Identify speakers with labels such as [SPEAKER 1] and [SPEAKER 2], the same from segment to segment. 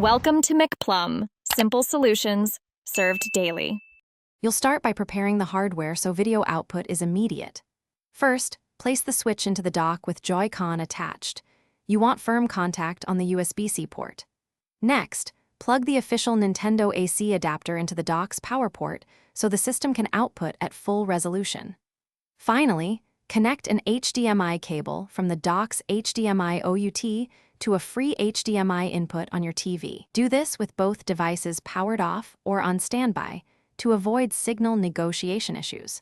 [SPEAKER 1] Welcome to McPlum, simple solutions served daily.
[SPEAKER 2] You'll start by preparing the hardware so video output is immediate. First, place the switch into the dock with Joy-Con attached. You want firm contact on the USB-C port. Next, plug the official Nintendo AC adapter into the dock's power port so the system can output at full resolution. Finally, connect an HDMI cable from the dock's HDMI OUT to a free HDMI input on your TV. Do this with both devices powered off or on standby to avoid signal negotiation issues.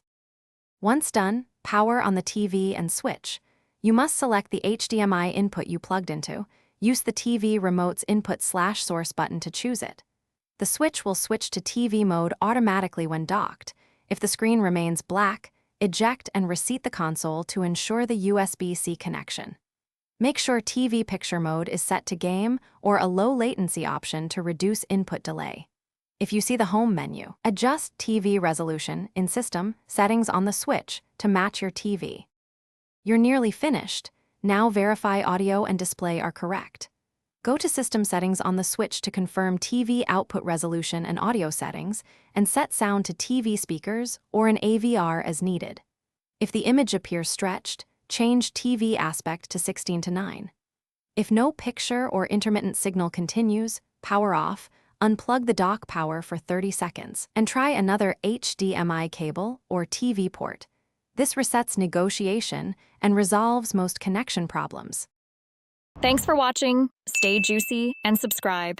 [SPEAKER 2] Once done, power on the TV and switch. You must select the HDMI input you plugged into. Use the TV remote's input/source button to choose it. The switch will switch to TV mode automatically when docked. If the screen remains black, eject and reseat the console to ensure the USB-C connection. Make sure TV picture mode is set to game or a low latency option to reduce input delay. If you see the home menu, adjust TV resolution in System Settings on the switch to match your TV. You're nearly finished. Now verify audio and display are correct. Go to System Settings on the switch to confirm TV output resolution and audio settings, and set sound to TV speakers or an AVR as needed. If the image appears stretched, change TV aspect to 16:9. If no picture or intermittent signal continues, power off, unplug the dock power for 30 seconds, and try another HDMI cable or TV port. This resets negotiation and resolves most connection problems.
[SPEAKER 1] Thanks for watching. Stay juicy and subscribe.